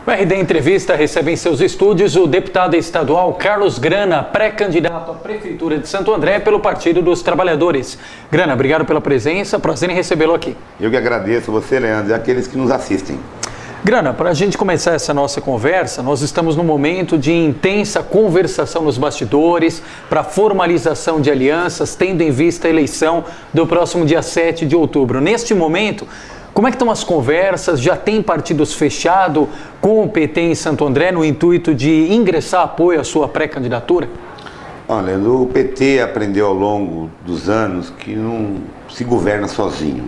O RD Entrevista recebe em seus estúdios o deputado estadual Carlos Grana, pré-candidato à Prefeitura de Santo André pelo Partido dos Trabalhadores. Grana, obrigado pela presença, prazer em recebê-lo aqui. Eu que agradeço você, Leandro, e aqueles que nos assistem. Grana, para a gente começar essa nossa conversa, nós estamos num momento de intensa conversação nos bastidores para formalização de alianças, tendo em vista a eleição do próximo dia 7 de outubro. Neste momento, como é que estão as conversas? Já tem partidos fechados com o PT em Santo André no intuito de ingressar apoio à sua pré-candidatura? Olha, o PT aprendeu ao longo dos anos que não se governa sozinho.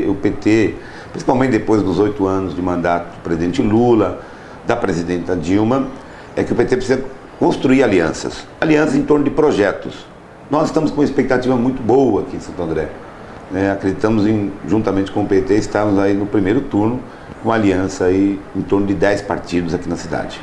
O PT, principalmente depois dos 8 anos de mandato do presidente Lula, da presidenta Dilma, é que o PT precisa construir alianças em torno de projetos. Nós estamos com uma expectativa muito boa aqui em Santo André. Acreditamos juntamente com o PT, estarmos aí no primeiro turno com uma aliança aí em torno de 10 partidos aqui na cidade.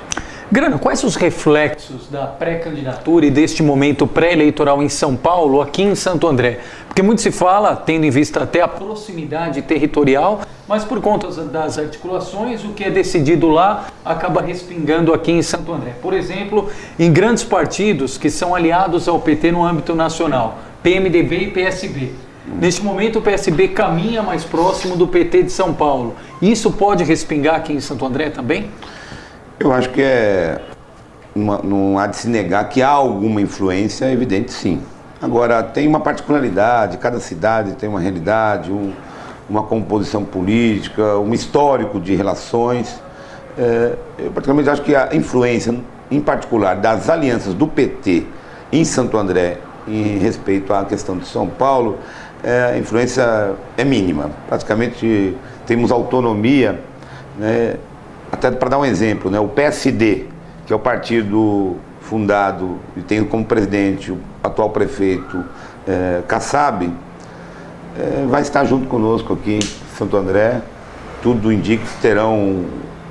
Grana, quais os reflexos da pré-candidatura e deste momento pré-eleitoral em São Paulo, aqui em Santo André? Porque muito se fala, tendo em vista até a proximidade territorial, mas por conta das articulações, o que é decidido lá acaba respingando aqui em Santo André. Por exemplo, em grandes partidos que são aliados ao PT no âmbito nacional, PMDB e PSB. Neste momento o PSB caminha mais próximo do PT de São Paulo. Isso pode respingar aqui em Santo André também? Eu acho que não há de se negar que há alguma influência, é evidente, sim. Agora, tem uma particularidade, cada cidade tem uma realidade, uma composição política, um histórico de relações. Eu particularmente acho que a influência, em particular, das alianças do PT em Santo André em respeito à questão de São Paulo, a influência é mínima. Praticamente temos autonomia, né? Até para dar um exemplo, né? O PSD, que é o partido fundado e tem como presidente o atual prefeito Kassab, vai estar junto conosco aqui em Santo André. Tudo indica que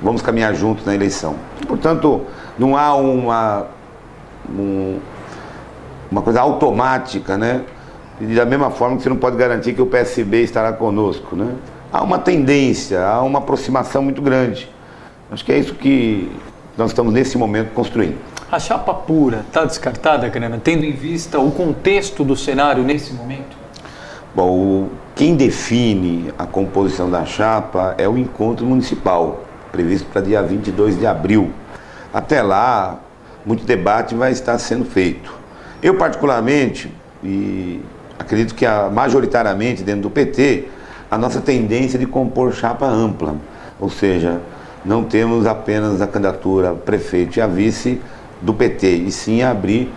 vamos caminhar juntos na eleição. Portanto, não há uma coisa automática, né? E da mesma forma que você não pode garantir que o PSB estará conosco, né? Há uma tendência, há uma aproximação muito grande. Acho que é isso que nós estamos nesse momento construindo. A chapa pura está descartada, Grana, tendo em vista o contexto do cenário nesse momento? Bom, quem define a composição da chapa é o encontro municipal, previsto para dia 22 de abril. Até lá, muito debate vai estar sendo feito. Eu, particularmente, e acredito que majoritariamente dentro do PT, a nossa tendência é de compor chapa ampla, ou seja, não temos apenas a candidatura a prefeito e a vice do PT, e sim abrir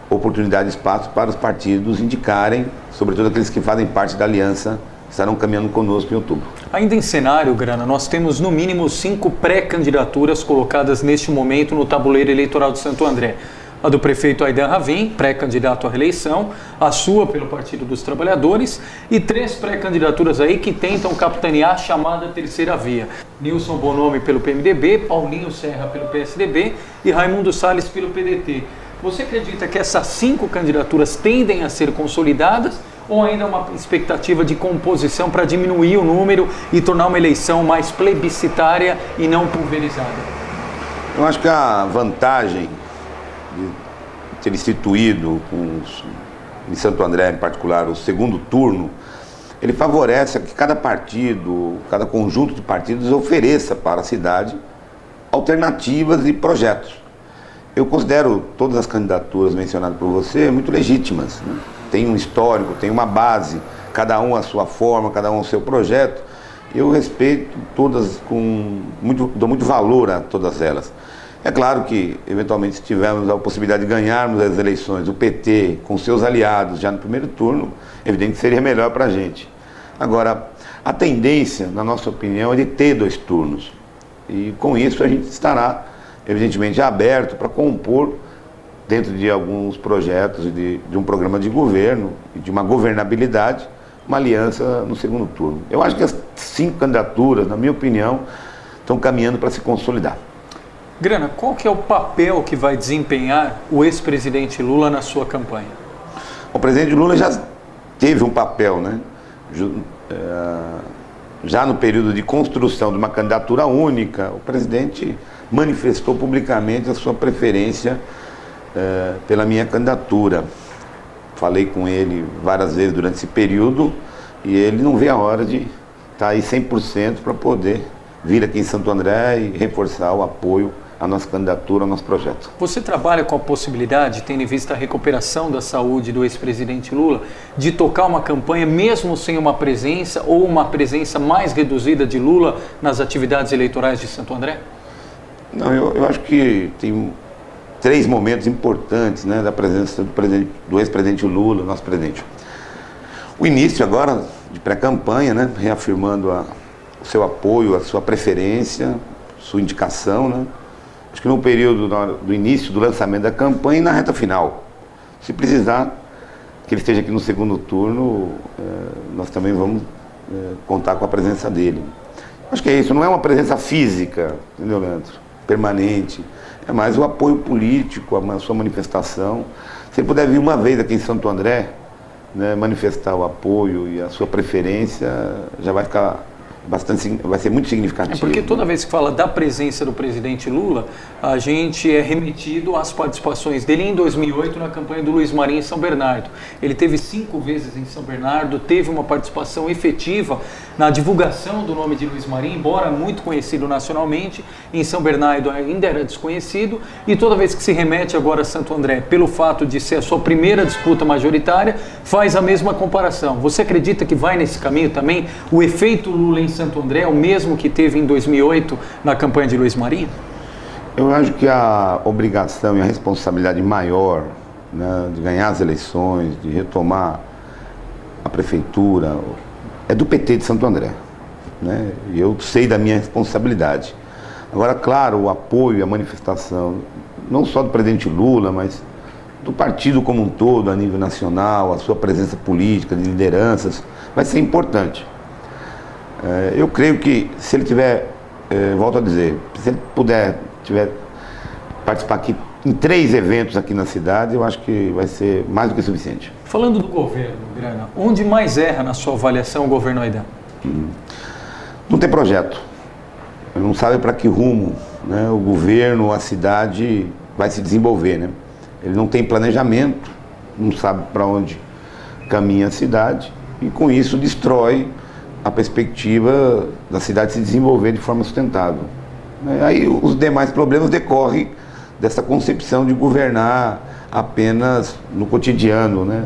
oportunidade e espaço para os partidos indicarem, sobretudo aqueles que fazem parte da aliança, estarão caminhando conosco em outubro. Ainda em cenário, Grana, nós temos no mínimo 5 pré-candidaturas colocadas neste momento no tabuleiro eleitoral de Santo André. A do prefeito Aidan Ravin, pré-candidato à reeleição, a sua pelo Partido dos Trabalhadores e 3 pré-candidaturas aí que tentam capitanear a chamada terceira via. Nilson Bonomi pelo PMDB, Paulinho Serra pelo PSDB e Raimundo Salles pelo PDT. Você acredita que essas 5 candidaturas tendem a ser consolidadas ou ainda uma expectativa de composição para diminuir o número e tornar uma eleição mais plebiscitária e não pulverizada? Eu acho que a vantagem de ter instituído em Santo André, em particular, o segundo turno, ele favorece que cada partido, cada conjunto de partidos ofereça para a cidade alternativas e projetos. Eu considero todas as candidaturas mencionadas por você muito legítimas, né? Tem um histórico, tem uma base, cada um a sua forma, cada um o seu projeto. Eu respeito todas, dou muito valor a todas elas. É claro que, eventualmente, se tivermos a possibilidade de ganharmos as eleições, o PT com seus aliados já no primeiro turno, evidente que seria melhor para a gente. Agora, a tendência, na nossa opinião, é de ter 2 turnos. E com isso a gente estará, evidentemente, aberto para compor, dentro de alguns projetos de um programa de governo e de uma governabilidade, uma aliança no segundo turno. Eu acho que as 5 candidaturas, na minha opinião, estão caminhando para se consolidar. Grana, qual que é o papel que vai desempenhar o ex-presidente Lula na sua campanha? O presidente Lula já teve um papel, né? já no período de construção de uma candidatura única, o presidente manifestou publicamente a sua preferência pela minha candidatura. Falei com ele várias vezes durante esse período e ele não vê a hora de estar aí 100% para poder vir aqui em Santo André e reforçar o apoio à nossa candidatura, ao nosso projeto. Você trabalha com a possibilidade, tendo em vista a recuperação da saúde do ex-presidente Lula, de tocar uma campanha mesmo sem uma presença ou uma presença mais reduzida de Lula nas atividades eleitorais de Santo André? Não, eu acho que tem 3 momentos importantes, né, da presença do ex-presidente Lula, nosso presidente. O início agora de pré-campanha, né, reafirmando o seu apoio, a sua preferência, sua indicação, né? Acho que no período do início do lançamento da campanha e na reta final. Se precisar que ele esteja aqui no segundo turno, nós também vamos contar com a presença dele. Acho que é isso, não é uma presença física, entendeu, Leandro? Permanente. É mais o apoio político, a sua manifestação. Se ele puder vir uma vez aqui em Santo André, né, manifestar o apoio e a sua preferência, já vai ficar vai ser muito significativo. É porque toda vez que fala da presença do presidente Lula, a gente é remetido às participações dele em 2008 na campanha do Luiz Marinho em São Bernardo. Ele teve 5 vezes em São Bernardo, teve uma participação efetiva na divulgação do nome de Luiz Marinho, embora muito conhecido nacionalmente, em São Bernardo ainda era desconhecido, e toda vez que se remete agora a Santo André, pelo fato de ser a sua primeira disputa majoritária, faz a mesma comparação. Você acredita que vai nesse caminho também? O efeito Lula em Santo André é o mesmo que teve em 2008 na campanha de Luiz Marinho? Eu acho que a obrigação e a responsabilidade maior, né, de ganhar as eleições, de retomar a prefeitura, é do PT de Santo André, né? E eu sei da minha responsabilidade. Agora, claro, o apoio e a manifestação, não só do presidente Lula, mas do partido como um todo, a nível nacional, a sua presença política, de lideranças, vai ser importante. Eu creio que se ele tiver, volto a dizer, se ele tiver participar aqui em 3 eventos aqui na cidade, eu acho que vai ser mais do que suficiente. Falando do governo, Grana, onde mais erra na sua avaliação o governo Aydin? Não tem projeto. Não sabe para que rumo, né, o governo, a cidade vai se desenvolver, né? Ele não tem planejamento, não sabe para onde caminha a cidade e com isso destrói a perspectiva da cidade se desenvolver de forma sustentável. Aí os demais problemas decorrem dessa concepção de governar apenas no cotidiano, né?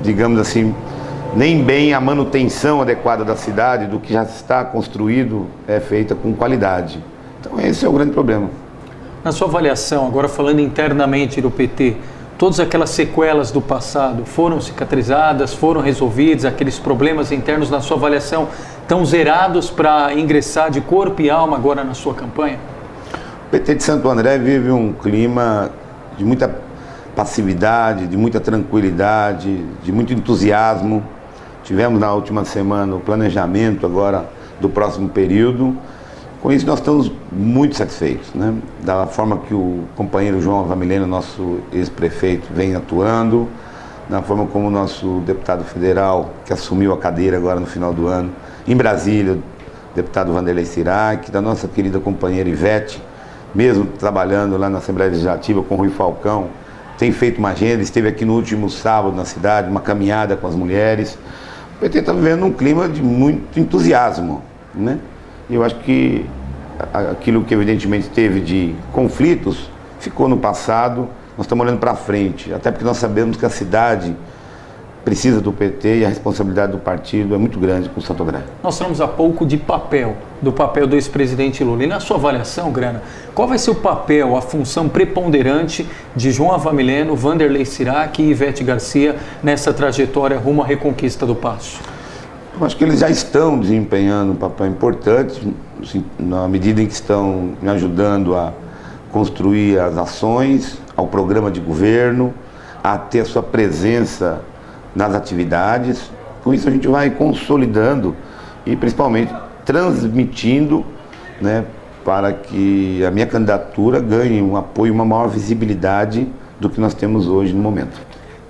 Digamos assim, nem bem a manutenção adequada da cidade, do que já está construído, é feita com qualidade. Então esse é o grande problema. Na sua avaliação, agora falando internamente do PT, todas aquelas sequelas do passado foram cicatrizadas, foram resolvidas, aqueles problemas internos, na sua avaliação, estão zerados para ingressar de corpo e alma agora na sua campanha? O PT de Santo André vive um clima de muita passividade, de muita tranquilidade, de muito entusiasmo. Tivemos na última semana o planejamento agora do próximo período. Com isso nós estamos muito satisfeitos, né? Da forma que o companheiro João Agamileno, nosso ex-prefeito, vem atuando, da forma como o nosso deputado federal, que assumiu a cadeira agora no final do ano, em Brasília, o deputado Wanderlei Sirac, da nossa querida companheira Ivete, mesmo trabalhando lá na Assembleia Legislativa com o Rui Falcão, tem feito uma agenda, esteve aqui no último sábado na cidade, uma caminhada com as mulheres. O PT está vivendo um clima de muito entusiasmo, né? E eu acho que aquilo que evidentemente teve de conflitos ficou no passado, nós estamos olhando para frente, até porque nós sabemos que a cidade precisa do PT e a responsabilidade do partido é muito grande com o Santo André. Nós falamos há pouco do papel do ex-presidente Lula. E na sua avaliação, Grana, qual vai ser o papel, a função preponderante de João Agamileno, Wanderlei Sirac e Ivete Garcia nessa trajetória rumo à reconquista do Paço? Eu acho que eles já estão desempenhando um papel importante, na medida em que estão me ajudando a construir as ações, ao programa de governo, a ter a sua presença nas atividades. Com isso a gente vai consolidando e principalmente transmitindo, né, para que a minha candidatura ganhe um apoio, uma maior visibilidade do que nós temos hoje no momento.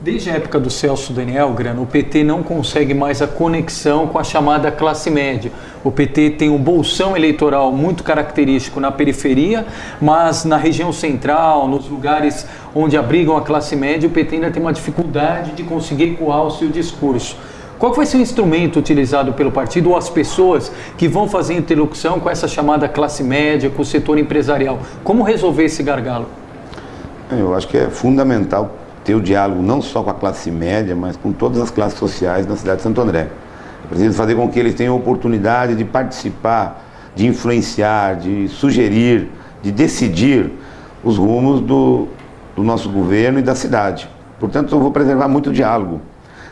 Desde a época do Celso Daniel, Grana, o PT não consegue mais a conexão com a chamada classe média. O PT tem um bolsão eleitoral muito característico na periferia, mas na região central, nos lugares onde abrigam a classe média, o PT ainda tem uma dificuldade de conseguir ecoar o seu discurso. Qual vai ser o instrumento utilizado pelo partido ou as pessoas que vão fazer interlocução com essa chamada classe média, com o setor empresarial? Como resolver esse gargalo? Eu acho que é fundamental ter o diálogo não só com a classe média, mas com todas as classes sociais na cidade de Santo André. É preciso fazer com que eles tenham a oportunidade de participar, de influenciar, de sugerir, de decidir os rumos do nosso governo e da cidade. Portanto, eu vou preservar muito o diálogo.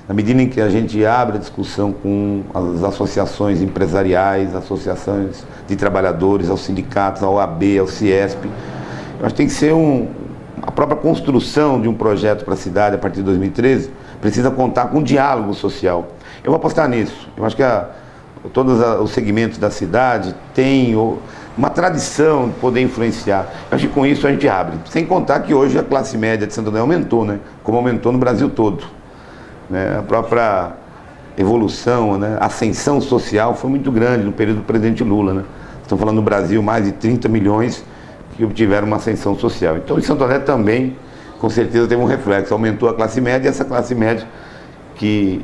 Na medida em que a gente abre a discussão com as associações empresariais, associações de trabalhadores, aos sindicatos, ao OAB, ao CIESP, eu acho que tem que ser a própria construção de um projeto para a cidade a partir de 2013 precisa contar com um diálogo social. Eu vou apostar nisso. Eu acho que todos os segmentos da cidade têm uma tradição de poder influenciar. Eu acho que com isso a gente abre. Sem contar que hoje a classe média de Santo André aumentou, né? Como aumentou no Brasil todo. Né? A própria evolução, né? A ascensão social foi muito grande no período do presidente Lula. Né? Estamos falando no Brasil mais de 30 milhões que obtiveram uma ascensão social. Então, em Santo André também, com certeza, teve um reflexo. Aumentou a classe média e essa classe média que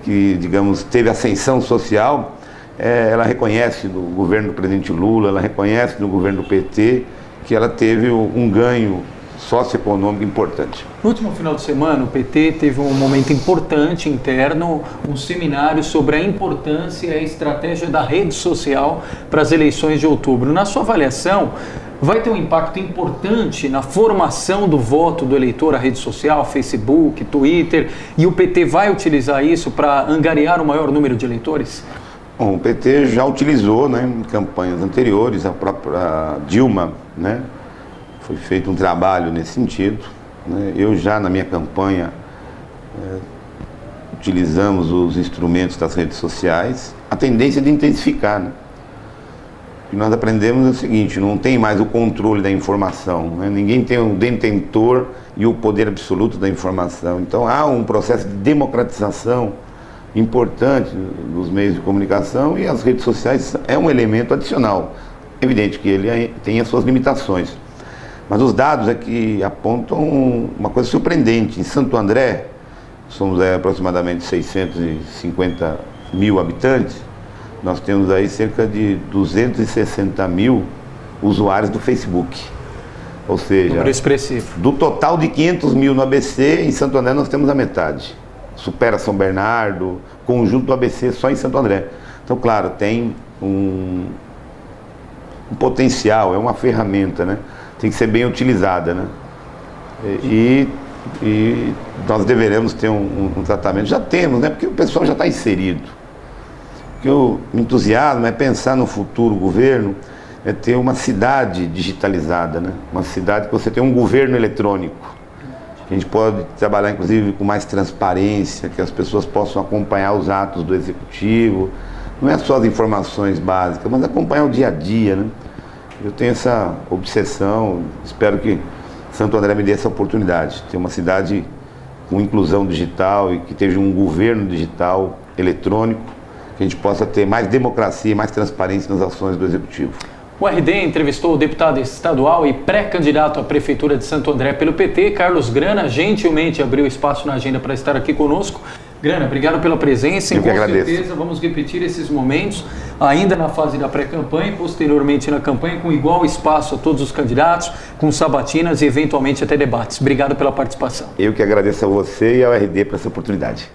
digamos, teve ascensão social, ela reconhece no governo do presidente Lula, ela reconhece no governo do PT que ela teve um ganho socioeconômico importante. No último final de semana, o PT teve um momento importante interno, um seminário sobre a importância e a estratégia da rede social para as eleições de outubro. Na sua avaliação, vai ter um impacto importante na formação do voto do eleitor, a rede social, Facebook, Twitter, e o PT vai utilizar isso para angariar o maior número de eleitores? Bom, o PT já utilizou, né, em campanhas anteriores, a própria Dilma, né, foi feito um trabalho nesse sentido. Né, eu já na minha campanha utilizamos os instrumentos das redes sociais, a tendência de intensificar, né? O que nós aprendemos é o seguinte: não tem mais o controle da informação, né? Ninguém tem o detentor e o poder absoluto da informação. Então há um processo de democratização importante dos meios de comunicação e as redes sociais é um elemento adicional. Evidente que ele tem as suas limitações, mas os dados aqui apontam uma coisa surpreendente. Em Santo André, somos aproximadamente 650 mil habitantes, nós temos aí cerca de 260 mil usuários do Facebook. Ou seja, número expressivo. Do total de 500 mil no ABC, em Santo André nós temos a metade. Supera São Bernardo, conjunto do ABC só em Santo André. Então, claro, tem um potencial, é uma ferramenta, né? Tem que ser bem utilizada, né? E nós deveremos ter um tratamento. Já temos, né? Porque o pessoal já está inserido. O que eu me entusiasmo é pensar no futuro governo, é ter uma cidade digitalizada, né? Uma cidade que você tem um governo eletrônico. A gente pode trabalhar, inclusive, com mais transparência, que as pessoas possam acompanhar os atos do executivo. Não é só as informações básicas, mas acompanhar o dia a dia, né? Eu tenho essa obsessão, espero que Santo André me dê essa oportunidade, ter uma cidade com inclusão digital e que esteja um governo digital eletrônico, que a gente possa ter mais democracia e mais transparência nas ações do Executivo. O RD entrevistou o deputado estadual e pré-candidato à Prefeitura de Santo André pelo PT, Carlos Grana, gentilmente abriu espaço na agenda para estar aqui conosco. Grana, obrigado pela presença e com certeza vamos repetir esses momentos ainda na fase da pré-campanha e posteriormente na campanha com igual espaço a todos os candidatos, com sabatinas e eventualmente até debates. Obrigado pela participação. Eu que agradeço a você e ao RD por essa oportunidade.